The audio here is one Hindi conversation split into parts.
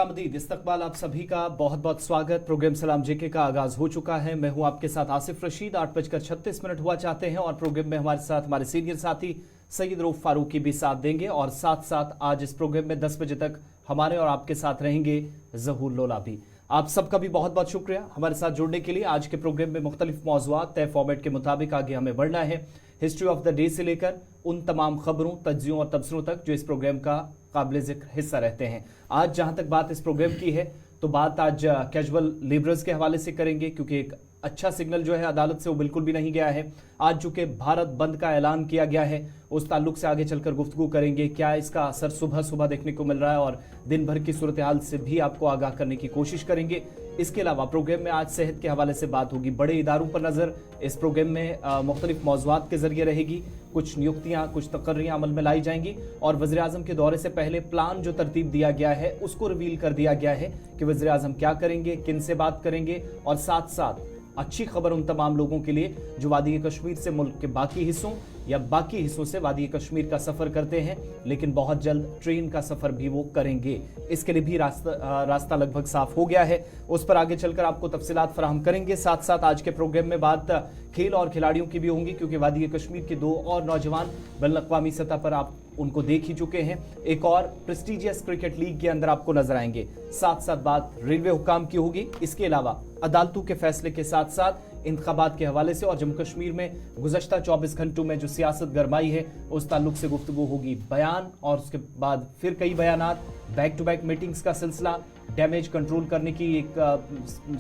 खुशामदीद, इस्तकबाल आप सभी का बहुत बहुत स्वागत। प्रोग्राम सलाम जेके का आगाज हो चुका है। मैं हूं आपके साथ आसिफ रशीद। 8:36 हुआ चाहते हैं और प्रोग्राम में हमारे साथ हमारे सीनियर साथी सईद रऊफ फारूकी भी साथ देंगे और साथ साथ आज इस प्रोग्राम में 10 बजे तक हमारे और आपके साथ रहेंगे ज़हूर लोला भी। आप सबका भी बहुत बहुत शुक्रिया हमारे साथ जुड़ने के लिए। आज के प्रोग्राम में मुख्तलिफ मौज़ूआत तय फॉर्मेट के मुताबिक आगे हमें बढ़ना है। हिस्ट्री ऑफ द डे से लेकर उन तमाम खबरों, तज्जियों और तबसरों तक जो इस प्रोग्राम का काबिल जिक्र हिस्सा रहते हैं। आज जहां तक बात इस प्रोग्राम की है तो बात आज कैजुअल लेबरर्स के हवाले से करेंगे, क्योंकि एक अच्छा सिग्नल जो है अदालत से वो बिल्कुल भी नहीं गया है। आज चूंकि भारत बंद का ऐलान किया गया है उस ताल्लुक से आगे चलकर गुफ्तगू करेंगे। क्या इसका असर सुबह सुबह देखने को मिल रहा है और दिन भर की सूरत हाल से भी आपको आगाह करने की कोशिश करेंगे। इसके अलावा प्रोग्राम में आज सेहत के हवाले से बात होगी। बड़े इदारों पर नजर इस प्रोग्राम में मुख्तलिफ मौज़ूआत के जरिए रहेगी। कुछ नियुक्तियां, कुछ तकर्रियां अमल में लाई जाएंगी और वज़ीर आज़म के दौरे से पहले प्लान जो तरतीब दिया गया है उसको रिवील कर दिया गया है कि वज़ीर आज़म क्या करेंगे, किन से बात करेंगे। और साथ साथ अच्छी खबर उन तमाम लोगों के लिए जो वादी कश्मीर से मुल्क के बाकी हिस्सों या बाकी हिस्सों से वादी कश्मीर का सफर करते हैं, लेकिन बहुत जल्द ट्रेन का सफर भी वो करेंगे। इसके लिए भी रास्ता लगभग साफ हो गया है। उस पर आगे चलकर आपको तफसीलात फराहम करेंगे। साथ साथ आज के प्रोग्राम में बात खेल और खिलाड़ियों की भी होंगी, क्योंकि वादी कश्मीर के दो और नौजवान बैनुल-अक़वामी सतह पर आप उनको देख ही चुके हैं। एक और प्रेस्टिजियस क्रिकेट लीग के अंदर आपको नजर आएंगे। साथ साथ बात रेलवे हुकाम की होगी। इसके अलावा अदालतों के फैसले के साथ साथ इंतखाबात के हवाले से और जम्मू कश्मीर में गुज़श्ता 24 घंटों में जो सियासत गरमाई है उस ताल्लुक से गुफ्तगू होगी। बयान और उसके बाद फिर कई बयानात, बैक टू बैक मीटिंग्स का सिलसिला, डैमेज कंट्रोल करने की एक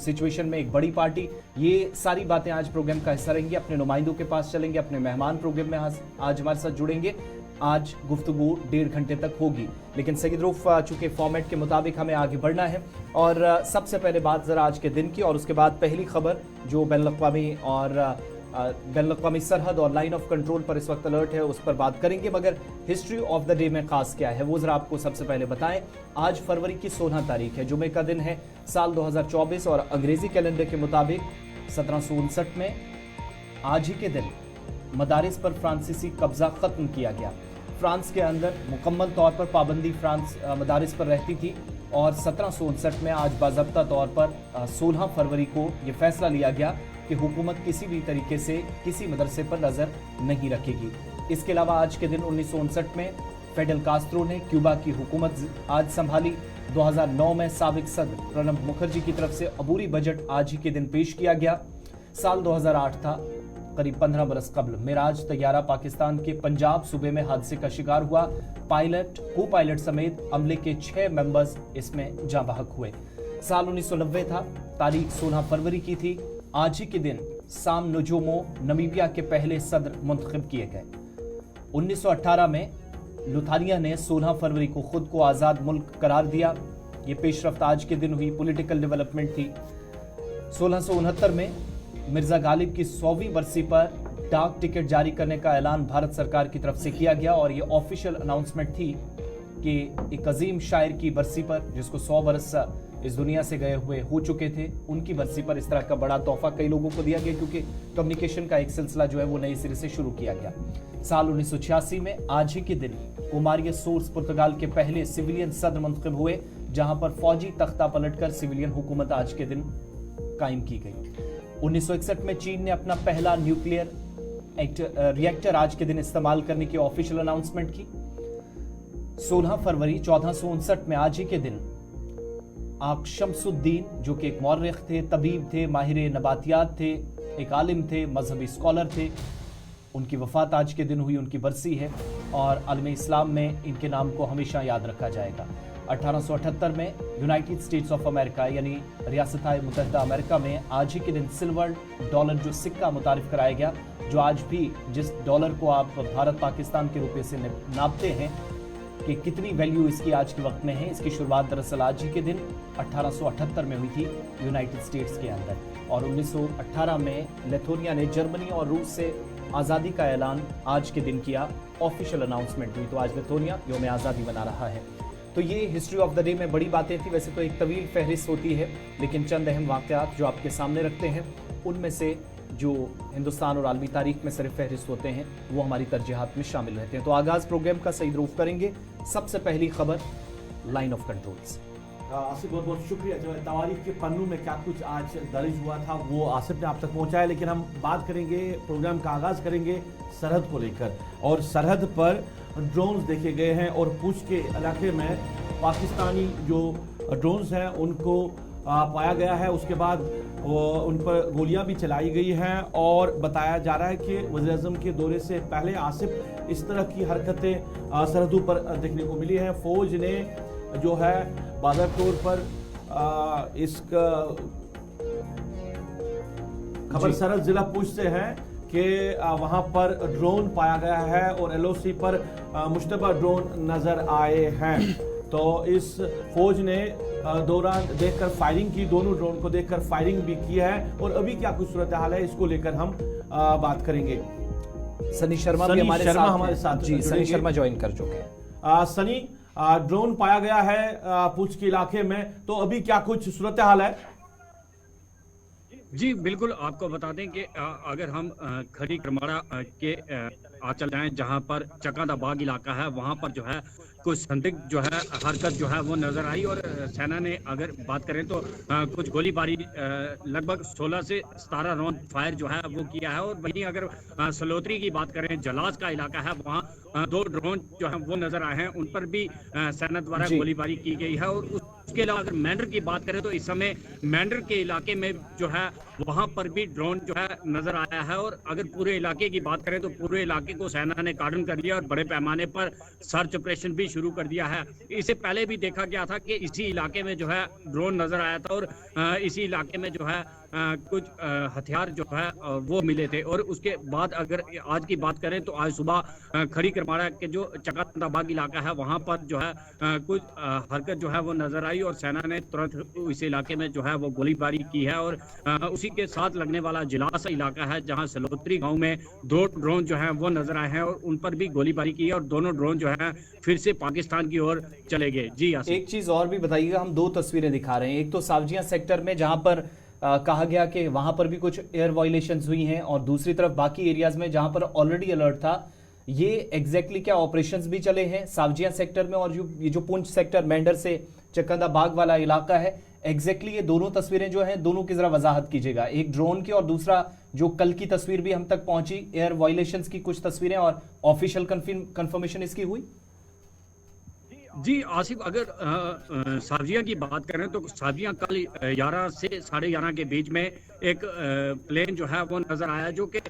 सिचुएशन में एक बड़ी पार्टी, ये सारी बातें आज प्रोग्राम का हिस्सा रहेंगी। अपने नुमाइंदों के पास चलेंगे, अपने मेहमान प्रोग्राम में आज हमारे साथ जुड़ेंगे। आज गुफ्तगू 1.5 घंटे तक होगी, लेकिन सईद रऊफ चूंकि फॉर्मेट के मुताबिक हमें आगे बढ़ना है। और सबसे पहले बात जरा आज के दिन की और उसके बाद पहली खबर जो बैनुल-अक़वामी सरहद और लाइन ऑफ कंट्रोल पर इस वक्त अलर्ट है उस पर बात करेंगे। मगर हिस्ट्री ऑफ द डे में खास क्या है वो जरा आपको सबसे पहले बताएं। आज फरवरी की 16 तारीख है, जुमे का दिन है, साल 2024 और अंग्रेजी कैलेंडर के मुताबिक 1759 में आज ही के दिन मदारिस पर फ्रांसीसी कब्जा खत्म किया गया। फ्रांस के अंदर मुकम्मल तौर पर पाबंदी फ्रांस मदारिस पर रहती थी और 1759 में आज बाज़ाब्ता तौर पर 16 फरवरी को यह फैसला लिया गया कि हुकूमत किसी भी तरीके से किसी मदरसे पर नज़र नहीं रखेगी। इसके अलावा आज के दिन 1959 में फेडल कास्त्रो ने क्यूबा की हुकूमत आज संभाली। 2009 में साबिक सदर प्रणब मुखर्जी की तरफ से अबूरी बजट आज ही के दिन पेश किया गया। साल 2008 था, करीब 15 बरस कबल मिराज तैयारा पाकिस्तान के पंजाब सूबे में हादसे का शिकार हुआ। पायलट, को पायलट समेत अमले के 6 मेंबर्स इसमें जाँ बहक हुए। साल 1990 था, तारीख 16 फरवरी की थी। आज ही के दिन साम नुजूमो नमीबिया के पहले सदर मुंतखब किए गए। 1918 में लुथानिया ने 16 फरवरी को खुद को आज़ाद मुल्क करार दिया। ये पेशरफ्त आज के दिन हुई पॉलिटिकल डेवलपमेंट थी। 1669 में मिर्जा गालिब की 100वीं बरसी पर डाक टिकट जारी करने का ऐलान भारत सरकार की तरफ से किया गया और ये ऑफिशियल अनाउंसमेंट थी कि एक अजीम शायर की बरसी पर, जिसको 100 बरस इस दुनिया से गए हुए हो चुके थे, उनकी बरसी पर इस तरह का बड़ा तोहफा कई लोगों को दिया गया, क्योंकि कम्युनिकेशन का एक सिलसिला जो है वो नए सिरे से शुरू किया गया। साल 1986 में आज ही के दिन कुमारिया सोर्स पुर्तगाल के पहले सिविलियन सदर मुंतखब हुए, जहां पर फौजी तख्ता पलटकर सिविलियन हुकूमत आज के दिन कायम की गई। 1961 में चीन ने अपना पहला न्यूक्लियर रिएक्टर आज के दिन इस्तेमाल करने की ऑफिशियल अनाउंसमेंट की। 16 फरवरी 1459 में आज ही के दिन आक शम्सुद्दीन, जो कि एक मौर्रिख थे, तबीब थे, माहिर नबातियात थे, एक आलिम थे, मजहबी स्कॉलर थे, उनकी वफात आज के दिन हुई, उनकी बरसी है और आलम इस्लाम में इनके नाम को हमेशा याद रखा जाएगा। 1878 में यूनाइटेड स्टेट्स ऑफ अमेरिका यानी रियासत-ए मुत्तहिदा अमेरिका में आज ही के दिन सिल्वर डॉलर जो सिक्का मुतारिफ कराया गया, जो आज भी जिस डॉलर को आप भारत पाकिस्तान के रुपए से नापते हैं कि कितनी वैल्यू इसकी आज के वक्त में है, इसकी शुरुआत दरअसल आज ही के दिन 1878 में हुई थी यूनाइटेड स्टेट्स के अंदर। और 1918 में लिथुआनिया ने जर्मनी और रूस से आज़ादी का ऐलान आज के दिन किया, ऑफिशियल अनाउंसमेंट हुई। तो आज लिथुआनिया यौम आज़ादी मना रहा है। तो ये हिस्ट्री ऑफ द डे में बड़ी बातें थी। वैसे तो एक तवील फहरिस्त होती है, लेकिन चंद अहम वाक़यात जो आपके सामने रखते हैं उनमें से जो हिंदुस्तान और आलमी तारीख में सर फहरिस्त होते हैं वो हमारी तरजीहात में शामिल रहते हैं। तो आगाज़ प्रोग्राम का सईद रऊफ करेंगे। सबसे पहली खबर लाइन ऑफ कंट्रोल्स। आसिफ बहुत बहुत शुक्रिया। जो तवारीख के पन्नों में क्या कुछ आज दर्ज हुआ था वो आसिफ ने आप तक पहुंचाया, लेकिन हम बात करेंगे, प्रोग्राम का आगाज़ करेंगे सरहद को लेकर। और सरहद पर ड्रोन्स देखे गए हैं और पूंछ के इलाके में पाकिस्तानी जो ड्रोन्स हैं उनको पाया गया है। उसके बाद उन पर गोलियां भी चलाई गई हैं और बताया जा रहा है कि वज़ीर-ए-आज़म के दौरे से पहले आसिफ इस तरह की हरकतें सरहदों पर देखने को मिली हैं। फौज ने जो है बाज़ार तौर पर इसका खबर सरहद जिला पूंछ से है कि वहां पर ड्रोन पाया गया है और एलओसी पर मुश्तबा ड्रोन नजर आए हैं। तो इस फौज ने दौरान देखकर फायरिंग की, दोनों ड्रोन को देखकर फायरिंग भी की है। और अभी क्या कुछ सूरत हाल है इसको लेकर हम बात करेंगे। सनी शर्मा भी हमारे साथ जी, सनी शर्मा ज्वाइन कर चुके हैं। सनी, ड्रोन पाया गया है पूंछ के इलाके में, तो अभी क्या कुछ सूरत हाल है? जी बिल्कुल, आपको बता दें कि अगर हम खड़ी करमाड़ा के चल जाएं, जहां पर चकादा बाग इलाका है, वहां पर जो है कुछ संदिग्ध जो है हरकत जो है वो नजर आई और सेना ने अगर बात करें तो कुछ गोलीबारी लगभग 16 से 17 राउंड फायर जो है वो किया है। और वहीं अगर सलोत्री की बात करें, जलास का इलाका है, वहाँ 2 ड्रोन जो है वो नजर आए हैं, उन पर भी सेना द्वारा गोलीबारी की गई है। और उसके अलावा अगर मैंडर की बात करें तो इस समय मैंडर के इलाके में जो है वहां पर भी ड्रोन जो है नजर आया है। और अगर पूरे इलाके की बात करें तो पूरे इलाके को सेना ने कार्डन कर लिया और बड़े पैमाने पर सर्च ऑपरेशन भी शुरू कर दिया है। इससे पहले भी देखा गया था कि इसी इलाके में जो है ड्रोन नजर आया था और इसी इलाके में जो है कुछ हथियार जो है वो मिले थे। और उसके बाद अगर आज की बात करें तो आज सुबह खड़ी करमाड़ा के जो चकादा बाग इलाका है वहां पर जो है कुछ हरकत जो है वो नजर आई और सेना ने तुरंत इस इलाके में जो है वो गोलीबारी की है। और उसी के साथ लगने वाला जिलास इलाका है जहां सलोत्री गांव में 2 ड्रोन जो है वो नजर आए हैं और उन पर भी गोलीबारी की है और दोनों ड्रोन जो है फिर से पाकिस्तान की ओर चले गए। जी एक चीज और भी बताइएगा, हम 2 तस्वीरें दिखा रहे हैं, एक तो सावजिया सेक्टर में जहां पर कहा गया कि वहां पर भी कुछ एयर वायलेशंस हुई हैं और दूसरी तरफ बाकी एरियाज में जहां पर ऑलरेडी अलर्ट था। ये एग्जैक्टली क्या ऑपरेशंस भी चले हैं सावजिया सेक्टर में और ये जो पुंछ सेक्टर मेंढर से चकंदा बाग वाला इलाका है, एग्जैक्टली ये दोनों तस्वीरें जो हैं दोनों की जरा वजाहत कीजिएगा, एक ड्रोन की और दूसरा जो कल की तस्वीर भी हम तक पहुंची एयर वायलेशंस की कुछ तस्वीरें और ऑफिशियल कंफर्मेशन इसकी हुई। जी आसिफ, अगर सावजिया की बात करें तो सावजिया कल 11 से 11:30 के बीच में एक प्लेन जो है वो नजर आया जो कि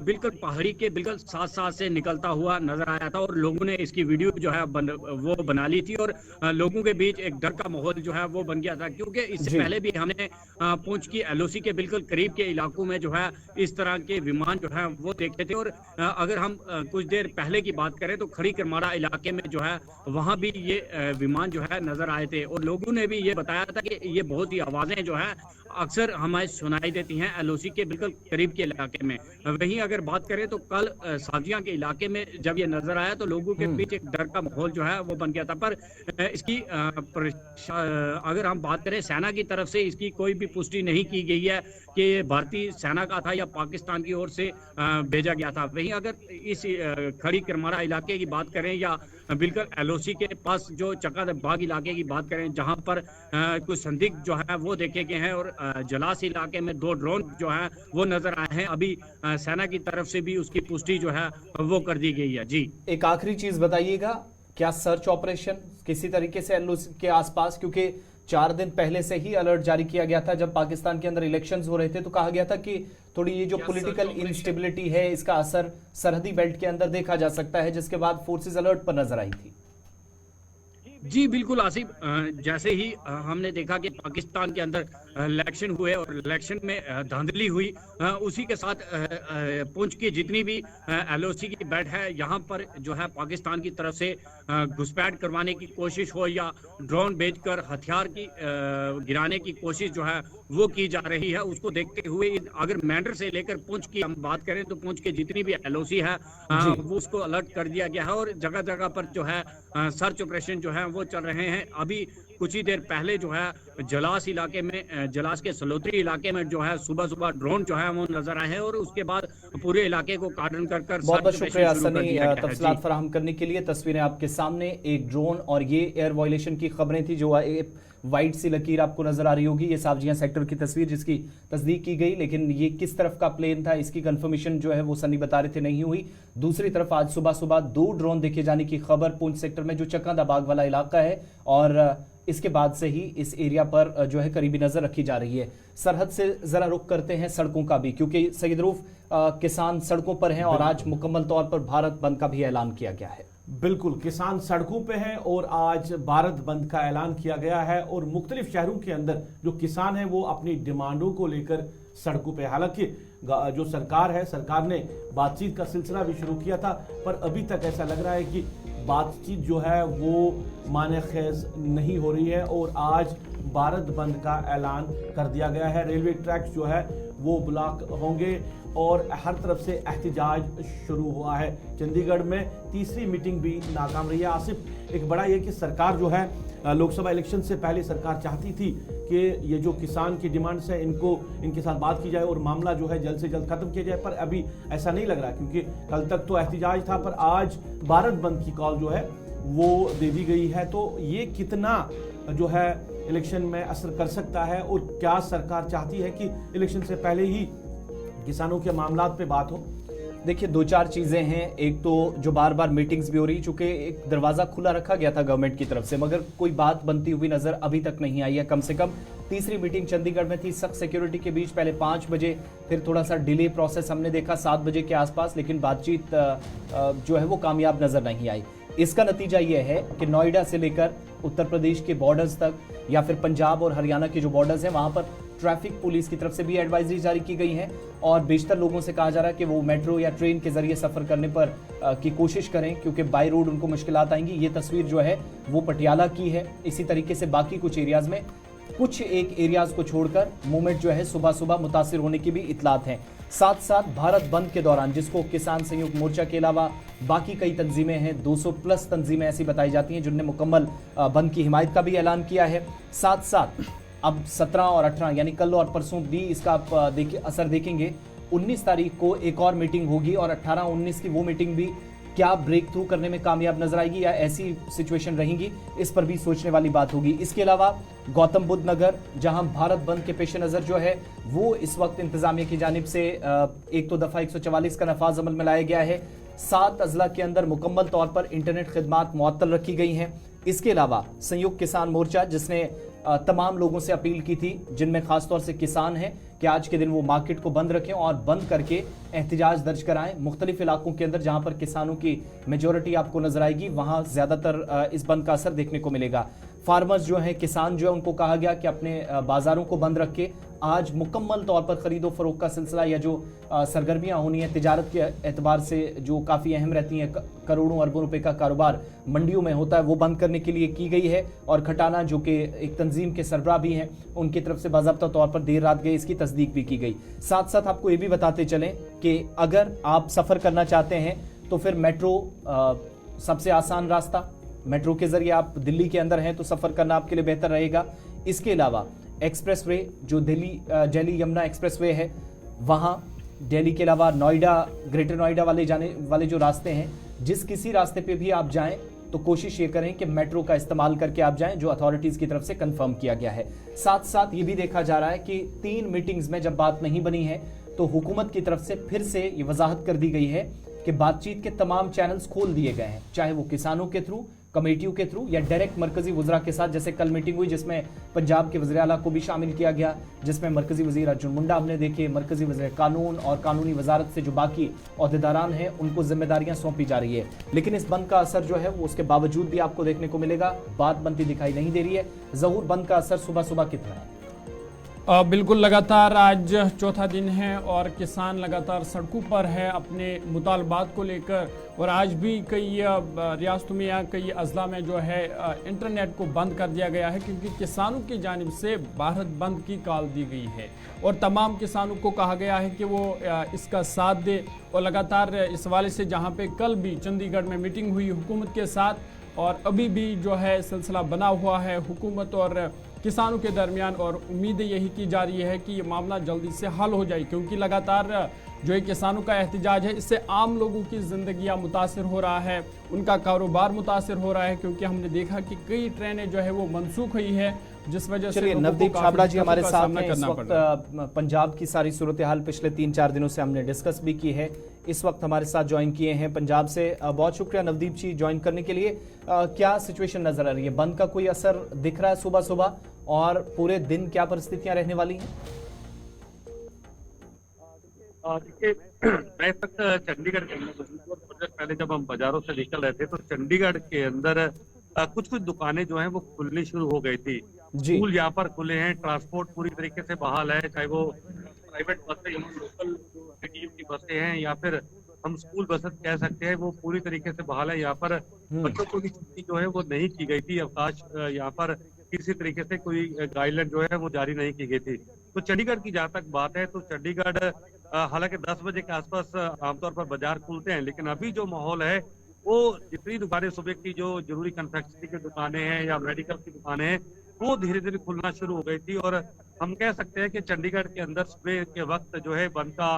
बिल्कुल पहाड़ी के बिल्कुल साथ से निकलता हुआ नजर आया था और लोगों ने इसकी वीडियो जो है वो बना ली थी और लोगों के बीच एक डर का माहौल जो है वो बन गया था। क्योंकि इससे पहले भी हमने पुंछ की एलओसी के बिल्कुल करीब के इलाकों में जो है इस तरह के विमान जो है वो देखे थे। और अगर हम कुछ देर पहले की बात करें तो खड़ी करमाड़ा इलाके में जो है वहां भी ये विमान जो है नजर आए थे और लोगों ने भी ये बताया था कि ये बहुत ही आवाजें जो है अक्सर हमें सुनाई देती हैं एलओसी के बिल्कुल करीब के इलाके में। वहीं अगर बात करें तो कल सावजिया के इलाके में जब ये नजर आया तो लोगों के बीच एक डर का माहौल जो है वो बन गया था। पर इसकी अगर हम बात करें सेना की तरफ से इसकी कोई भी पुष्टि नहीं की गई है कि ये भारतीय सेना का था या पाकिस्तान की ओर से भेजा गया था। वहीं अगर इस खड़ी करमाड़ा इलाके की बात करें या बिल्कुल एलओसी के पास जो चकादा बाग इलाके की बात करें जहां पर कुछ संदिग्ध जो है वो देखे गए हैं और जलास इलाके में 2 ड्रोन जो है वो नजर आए हैं। अभी सेना की तरफ से भी उसकी पुष्टि जो है वो कर दी गई है। जी एक आखिरी चीज बताइएगा, क्या सर्च ऑपरेशन किसी तरीके से एलओसी के आसपास, क्योंकि 4 दिन पहले से ही अलर्ट जारी किया गया था जब पाकिस्तान के अंदर इलेक्शंस हो रहे थे तो कहा गया था कि थोड़ी ये जो पॉलिटिकल इंस्टेबिलिटी है इसका असर सरहदी बेल्ट के अंदर देखा जा सकता है, जिसके बाद फोर्सेस अलर्ट पर नजर आई थी। जी बिल्कुल आसिफ, जैसे ही हमने देखा कि पाकिस्तान के अंदर इलेक्शन हुए और इलेक्शन में धांधली हुई, उसी के साथ पुंछ की जितनी भी एलओसी की बेल्ट है यहाँ पर जो है पाकिस्तान की तरफ से घुसपैठ करवाने की कोशिश हो या ड्रोन भेजकर हथियार की गिराने की कोशिश जो है वो की जा रही है। उसको देखते हुए अगर मेंढर से लेकर पुंछ की हम बात करें तो पुंछ के जितनी भी एलओसी है वो उसको अलर्ट कर दिया गया है और जगह जगह पर जो है सर्च ऑपरेशन जो है वो चल रहे हैं। अभी कुछ ही देर पहले जो है जलास इलाके में, जलास के सलोत्री इलाके में जो है सुबह ड्रोन जो है वो नजर आए हैं और उसके बाद पूरे इलाके को कार्डन कर बहुत बहुत शुक्रिया सनी तफसीलात फराहम करने के लिए। तस्वीरें आपके सामने, एक ड्रोन और ये एयर वायलेशन की खबरें थी जो वाइट सी लकीर आपको नजर आ रही होगी, ये सावजिया सेक्टर की तस्वीर जिसकी तस्दीक की गई, लेकिन ये किस तरफ का प्लेन था इसकी कंफर्मेशन जो है वो सनी बता रहे थे नहीं हुई। दूसरी तरफ आज सुबह सुबह 2 ड्रोन देखे जाने की खबर पुंछ सेक्टर में जो चक्कादा बाग वाला इलाका है, और इसके बाद से ही इस एरिया पर जो है करीबी नजर रखी जा रही है। सरहद से जरा रुख करते हैं सड़कों का भी, क्योंकि सईद रऊफ किसान सड़कों पर हैं और आज मुकम्मल तौर पर भारत बंद का भी ऐलान किया गया है। बिल्कुल, किसान सड़कों पे हैं और आज भारत बंद का ऐलान किया गया है और मुख्तलिफ शहरों के अंदर जो किसान हैं वो अपनी डिमांडों को लेकर सड़कों पे। हालांकि जो सरकार है, सरकार ने बातचीत का सिलसिला भी शुरू किया था, पर अभी तक ऐसा लग रहा है कि बातचीत जो है वो माने खेज नहीं हो रही है और आज भारत बंद का ऐलान कर दिया गया है। रेलवे ट्रैक्स जो है वो ब्लॉक होंगे और हर तरफ से एहतजाज शुरू हुआ है। चंडीगढ़ में तीसरी मीटिंग भी नाकाम रही है। आसिफ, एक बड़ा ये कि सरकार जो है लोकसभा इलेक्शन से पहले सरकार चाहती थी कि ये जो किसान की डिमांड्स है इनके साथ बात की जाए और मामला जो है जल्द से जल्द खत्म किया जाए, पर अभी ऐसा नहीं लग रहा, क्योंकि कल तक तो एहतजाज था, पर आज भारत बंद की कॉल जो है वो दे दी गई है। तो ये कितना जो है इलेक्शन में असर कर सकता है और क्या सरकार चाहती है कि इलेक्शन से पहले ही किसानों के मामलात पे बात हो? देखिए, 2-4 चीजें हैं। एक तो जो बार बार मीटिंग्स भी हो रही, चूंकि एक दरवाजा खुला रखा गया था गवर्नमेंट की तरफ से, मगर कोई बात बनती हुई नजर अभी तक नहीं आई है। कम से कम तीसरी मीटिंग चंडीगढ़ में थी सख्त सिक्योरिटी के बीच, पहले 5 बजे, फिर थोड़ा सा डिले प्रोसेस हमने देखा 7 बजे के आसपास, लेकिन बातचीत जो है वो कामयाब नजर नहीं आई। इसका नतीजा यह है कि नोएडा से लेकर उत्तर प्रदेश के बॉर्डर्स तक या फिर पंजाब और हरियाणा के जो बॉर्डर्स हैं वहां पर ट्रैफिक पुलिस की तरफ से भी एडवाइजरी जारी की गई है और बेशतर लोगों से कहा जा रहा है कि वो मेट्रो या ट्रेन के जरिए सफर करने पर की कोशिश करें, क्योंकि बाय रोड उनको मुश्किलात आएंगी। ये तस्वीर जो है वो पटियाला की है। इसी तरीके से बाकी कुछ एरियाज में, कुछ एक एरियाज को छोड़कर मूवमेंट जो है सुबह सुबह मुतासिर होने की भी इतलात हैं। साथ साथ भारत बंद के दौरान, जिसको किसान संयुक्त मोर्चा के अलावा बाकी कई तंजीमें हैं, 200+ तंजीमें ऐसी बताई जाती हैं जिनने मुकम्मल बंद की हिमायत का भी ऐलान किया है। साथ साथ अब 17 और 18 यानी कल और परसों भी इसका आप असर देखेंगे। 19 तारीख को एक और मीटिंग होगी और 18-19 की वो मीटिंग भी क्या ब्रेक थ्रू करने में कामयाब नजर आएगी या ऐसी सिचुएशन रहेंगी, इस पर भी सोचने वाली बात होगी। इसके अलावा गौतम बुद्ध नगर, जहां भारत बंद के पेश नजर जो है वो इस वक्त इंतजामिया की जानिब से एक तो दफा 144 का नफाज अमल में लाया गया है। 7 अजला के अंदर मुकम्मल तौर पर इंटरनेट खिदमात मुअत्तल रखी गई हैं। इसके अलावा संयुक्त किसान मोर्चा, जिसने तमाम लोगों से अपील की थी, जिनमें खासतौर से किसान हैं, कि आज के दिन वो मार्केट को बंद रखें और बंद करके एहतजाज दर्ज कराएं। मुख्तलिफ इलाकों के अंदर जहां पर किसानों की मेजोरिटी आपको नजर आएगी वहां ज्यादातर इस बंद का असर देखने को मिलेगा। फार्मर्स जो हैं, किसान जो है, उनको कहा गया कि अपने बाजारों को बंद रख के आज मुकम्मल तौर पर खरीदो फरोख्त का सिलसिला या जो सरगर्मियां होनी है तिजारत के एतबार से जो काफ़ी अहम रहती हैं, करोड़ों अरबों रुपए का कारोबार मंडियों में होता है, वो बंद करने के लिए की गई है। और खटाना जो कि एक तंजीम के सरबराह भी हैं, उनकी तरफ से बाज़ाब्ता तौर पर देर रात गए, इसकी तस्दीक भी की गई। साथ साथ आपको ये भी बताते चलें कि अगर आप सफ़र करना चाहते हैं तो फिर मेट्रो सबसे आसान रास्ता, मेट्रो के जरिए आप दिल्ली के अंदर हैं तो सफ़र करना आपके लिए बेहतर रहेगा। इसके अलावा एक्सप्रेसवे जो दिल्ली यमुना एक्सप्रेसवे है, वहाँ दिल्ली के अलावा नोएडा, ग्रेटर नोएडा वाले जो रास्ते हैं, जिस किसी रास्ते पे भी आप जाएं तो कोशिश ये करें कि मेट्रो का इस्तेमाल करके आप जाएं, जो अथॉरिटीज़ की तरफ से कंफर्म किया गया है। साथ साथ ये भी देखा जा रहा है कि 3 मीटिंग्स में जब बात नहीं बनी है तो हुकूमत की तरफ से फिर से ये वजाहत कर दी गई है कि बातचीत के तमाम चैनल्स खोल दिए गए हैं, चाहे वो किसानों के थ्रू, कमेटियों के थ्रू या डायरेक्ट मरकजी वज़रा के साथ। जैसे कल मीटिंग हुई जिसमें पंजाब के वज़ीर आला को भी शामिल किया गया, जिसमें मरकजी वज़ीर अर्जुन मुंडा हमने देखे, मरकजी वज़ीर कानून और कानूनी वजारत से जो बाकी अहदेदारान हैं उनको जिम्मेदारियां सौंपी जा रही है। लेकिन इस बंद का असर जो है वो उसके बावजूद भी आपको देखने को मिलेगा, बात बनती दिखाई नहीं दे रही है। ज़हूर, बंद का असर सुबह सुबह कितना है? बिल्कुल, लगातार आज चौथा दिन है और किसान लगातार सड़कों पर है अपने मुतालबात को लेकर। और आज भी कई रियासतों में या कई अजला में जो है इंटरनेट को बंद कर दिया गया है, क्योंकि किसानों की जानिब से भारत बंद की कॉल दी गई है और तमाम किसानों को कहा गया है कि वो इसका साथ दे। और लगातार इस हवाले से जहाँ पे कल भी चंडीगढ़ में मीटिंग हुई हुकूमत के साथ और अभी भी जो है सिलसिला बना हुआ है हुकूमत और किसानों के दरमियान, और उम्मीदें यही की जा रही है कि ये मामला जल्दी से हल हो जाए, क्योंकि लगातार जो है किसानों का एहतजाज है, इससे आम लोगों की ज़िंदगियां मुतासिर हो रहा है, उनका कारोबार मुतासिर हो रहा है, क्योंकि हमने देखा कि कई ट्रेनें जो है वो मनसूख हुई है जिस वजह से चलिए, लोगों को नवदीप काफी छाबड़ा जी दिक्कतों हमारे का साथ सामना हैं। इस करना पड़ रहा है। वक्त पंजाब की सारी सूरत हाल पिछले 3-4 दिनों से हमने डिस्कस भी की है। इस वक्त हमारे साथ ज्वाइन किए हैं पंजाब से। बहुत शुक्रिया नवदीप जी ज्वाइन करने के लिए। क्या सिचुएशन नजर आ रही है? बंद का कोई असर दिख रहा है सुबह सुबह, और पूरे दिन क्या परिस्थितियां रहने वाली हैं? देखिए, मैं इस वक्त चंडीगढ़ के अंदर मौजूद हूँ। और थोड़ी देर पहले जब हम बाजारों से निकल रहे थे तो चंडीगढ़ के अंदर कुछ कुछ दुकानें जो हैं वो खुलनी शुरू हो गई थी। जी। स्कूल यहाँ पर खुले हैं, ट्रांसपोर्ट पूरी तरीके से बहाल है, चाहे वो प्राइवेट बसें, लोकल जो सिटी की बसें हैं, या फिर हम स्कूल बसें कह सकते हैं, वो पूरी तरीके से बहाल है। यहाँ पर बच्चों को भी छुट्टी जो है वो नहीं की गई थी, अवकाश यहाँ पर किसी तरीके से कोई गाइडलाइन जो है वो जारी नहीं की गई थी। तो चंडीगढ़ की जहाँ तक बात है तो चंडीगढ़ हालांकि 10 बजे के आसपास आमतौर पर बाजार खुलते हैं, लेकिन अभी जो माहौल है वो जितनी दुकानें सुबह की जो जरूरी कन्फेक्शनरी की दुकानें हैं या मेडिकल की दुकानें हैं वो धीरे धीरे खुलना शुरू हो गई थी। और हम कह सकते हैं कि चंडीगढ़ के अंदर सुबह के वक्त जो है बंद का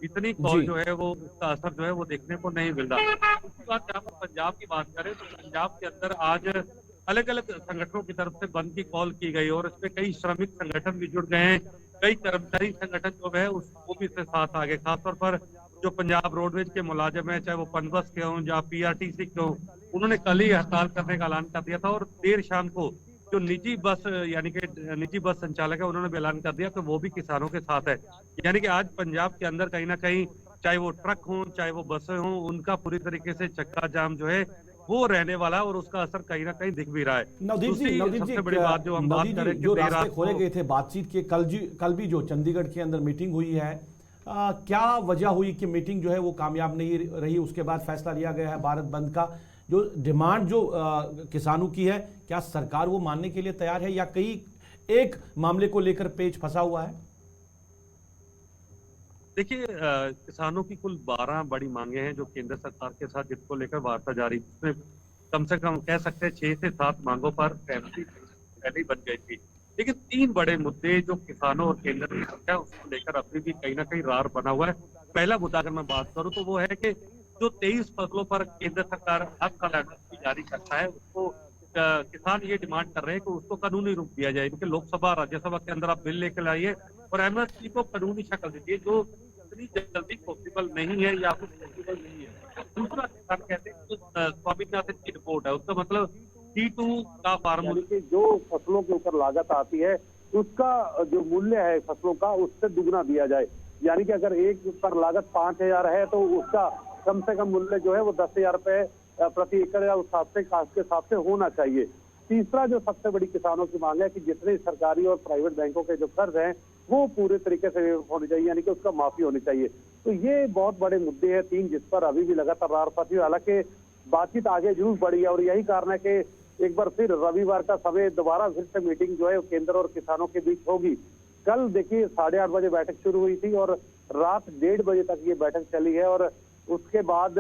इतनी कॉल जी। जो है वो उसका असर जो है वो देखने को नहीं मिल रहा। उसके बाद जहाँ पर पंजाब की बात करें तो पंजाब के अंदर आज अलग अलग संगठनों की तरफ से बंद की कॉल की गई और इसमें कई श्रमिक संगठन भी जुड़ गए हैं, कई कर्मचारी संगठन जो है उसको भी इससे साथ आ गए। खासतौर पर जो पंजाब रोडवेज के मुलाजिम है, चाहे वो पनबस के हों या पीआरटीसी के हों, उन्होंने कल ही हड़ताल करने का ऐलान कर दिया था। और देर शाम को जो निजी बस यानी कि निजी बस संचालक है उन्होंने भी ऐलान कर दिया कि वो भी किसानों के साथ है। यानी कि आज पंजाब के अंदर कहीं ना कहीं चाहे वो ट्रक हों चाहे वो बसें हों, उनका पूरी तरीके से चक्का जाम जो है वो रहने वाला है और उसका असर कहीं ना कहीं दिख भी रहा है। नवदीप जी, सबसे बड़ी बात जो हम बात करें जो रास्ते खोले गए थे बातचीत के, कल भी जो चंडीगढ़ के अंदर मीटिंग हुई है, क्या वजह हुई कि मीटिंग जो है वो कामयाब नहीं रही? उसके बाद फैसला लिया गया है भारत बंद का। जो डिमांड जो किसानों की है, क्या सरकार वो मानने के लिए तैयार है या कई एक मामले को लेकर पेच फंसा हुआ है? देखिए, किसानों की कुल 12 बड़ी मांगे हैं जो केंद्र सरकार के साथ जिसको लेकर वार्ता जारी, उसमें कम से कम कह सकते हैं 6 से 7 मांगों पर सहमति पहले ही बन गई थी। लेकिन 3 बड़े मुद्दे जो किसानों और केंद्र की है उसको लेकर अभी भी कहीं ना कहीं रार बना हुआ है। पहला मुद्दा अगर मैं बात करूं तो वो है कि जो 23 फसलों पर केंद्र सरकार हर साल एमएसपी जारी करता है उसको किसान ये डिमांड कर रहे हैं कि उसको कानूनी रूप दिया जाए। क्योंकि लोकसभा राज्यसभा के अंदर आप बिल लेकर लाइए और एमएसपी को कानूनी शक्ल दीजिए, जो इतनी जल्दी पॉसिबल नहीं है या कुछ पॉसिबल नहीं है। दूसरा किसान कहते हैं जो स्वामीनाथन की रिपोर्ट है उसका मतलब T2 का फार्मूला कि जो फसलों के ऊपर लागत आती है उसका जो मूल्य है फसलों का उससे दुगना दिया जाए। यानी कि अगर एक पर लागत 5,000 है तो उसका कम से कम मूल्य जो है वो 10,000 रुपए प्रति एकड़ या उस हिसाब से होना चाहिए। तीसरा जो सबसे बड़ी किसानों की मांग है कि जितने सरकारी और प्राइवेट बैंकों के जो कर्ज हैं वो पूरे तरीके से होने चाहिए, यानी कि उसका माफी होनी चाहिए। तो ये बहुत बड़े मुद्दे हैं 3 जिस पर अभी भी लगातार रार फंसी हुई। हालांकि बातचीत आगे जरूर बढ़ी है और यही कारण है कि एक बार फिर रविवार का समय दोबारा फिर से मीटिंग जो है केंद्र और किसानों के बीच होगी। कल देखिए 8:30 बजे बैठक शुरू हुई थी और रात 1:30 बजे तक ये बैठक चली है। और उसके बाद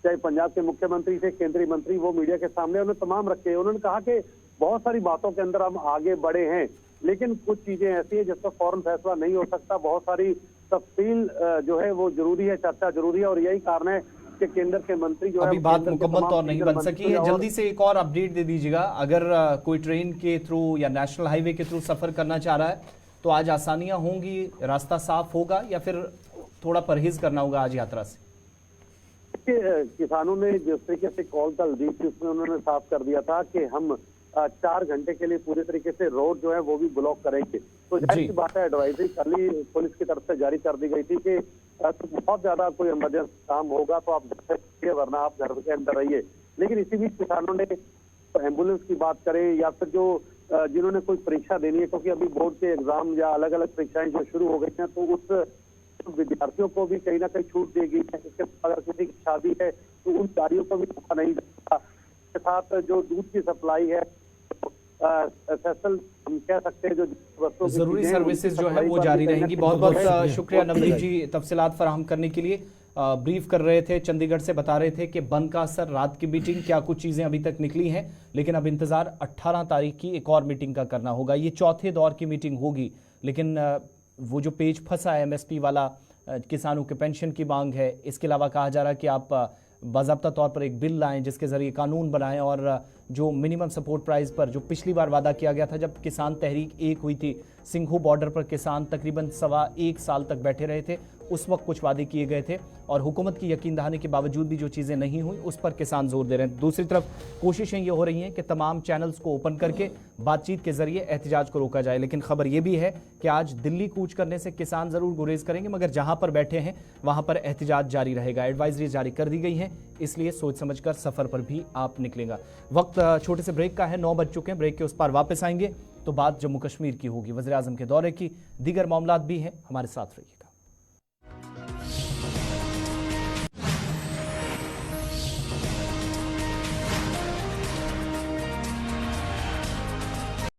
चाहे पंजाब के मुख्यमंत्री थे, केंद्रीय मंत्री, वो मीडिया के सामने उन्होंने तमाम रखे। उन्होंने कहा कि बहुत सारी बातों के अंदर हम आगे बढ़े हैं, लेकिन कुछ चीजें ऐसी है जिस पर फौरन फैसला नहीं हो सकता। बहुत सारी तफसील जो है वो जरूरी है, चर्चा जरूरी है और यही कारण है कि केंद्र के मंत्री जो अभी है बात मुकम्मल तौर नहीं बन सकी है। जल्दी से एक और अपडेट दे दीजिएगा। अगर कोई ट्रेन के थ्रू या नेशनल हाईवे के थ्रू सफर करना चाह रहा है तो आज आसानियां होंगी, रास्ता साफ होगा या फिर थोड़ा परहेज करना होगा आज यात्रा से? किसानों ने जिस तरीके से कॉल कल दी थी उसमें उन्होंने साफ कर दिया था कि हम 4 घंटे के लिए पूरे तरीके से रोड जो है वो भी ब्लॉक करेंगे। तो जाहिर सी बात है एडवाइजरी कल ही पुलिस की तरफ से जारी कर दी गई थी कि बहुत ज्यादा कोई इमरजेंसी काम होगा तो आप घर से रहिए, वरना आप घर के अंदर रहिए। लेकिन इसी बीच किसानों ने एम्बुलेंस की बात करें या फिर जो जिन्होंने कोई परीक्षा देनी है, क्योंकि अभी बोर्ड के एग्जाम या अलग अलग परीक्षाएं जो शुरू हो गई हैं, तो उस विद्यार्थियों को भी कहीं ना कहीं छूट दी गई है। इसके अगर किसी की शादी है तो उन गाड़ियों को भी रोका नहीं जाता। इसके साथ जो दूध की सप्लाई है, एसएसएल हम कह सकते हैं, जो जरूरी सर्विसेज जो है वो जारी रहेंगी। बहुत बहुत शुक्रिया नवदीप जी तफसीलात फराहम करने के लिए। ब्रीफ कर रहे थे, चंडीगढ़ से बता रहे थे कि बंद का असर, रात की मीटिंग, क्या कुछ चीजें अभी तक निकली हैं, लेकिन अब इंतजार 18 तारीख की एक और मीटिंग का करना होगा। ये चौथे दौर की मीटिंग होगी, लेकिन वो जो पेज फंसा है एमएसपी वाला, किसानों के पेंशन की मांग है, इसके अलावा कहा जा रहा है कि आप बाज़ाब्ता तौर पर एक बिल लाएं जिसके ज़रिए कानून बनाएं और जो मिनिमम सपोर्ट प्राइस पर जो पिछली बार वादा किया गया था जब किसान तहरीक एक हुई थी, सिंघू बॉर्डर पर किसान तकरीबन 1.25 साल तक बैठे रहे थे, उस वक्त कुछ वादे किए गए थे और हुकूमत की यकीन दहानी के बावजूद भी जो चीज़ें नहीं हुई उस पर किसान जोर दे रहे हैं। दूसरी तरफ कोशिशें ये हो रही हैं कि तमाम चैनल्स को ओपन करके बातचीत के जरिए एहतजाज को रोका जाए, लेकिन खबर ये भी है कि आज दिल्ली कूच करने से किसान ज़रूर गुरेज करेंगे मगर जहां पर बैठे हैं वहां पर एहतजाज जारी रहेगा। एडवाइजरी जारी कर दी गई है, इसलिए सोच समझकर सफ़र पर भी आप निकलेंगे। वक्त छोटे से ब्रेक का है, 9 बज चुके हैं। ब्रेक के उस पार वापस आएंगे तो बात जम्मू कश्मीर की होगी, वज़ीर आज़म के दौरे की, दीगर मामलात भी हैं, हमारे साथ रहिएगा।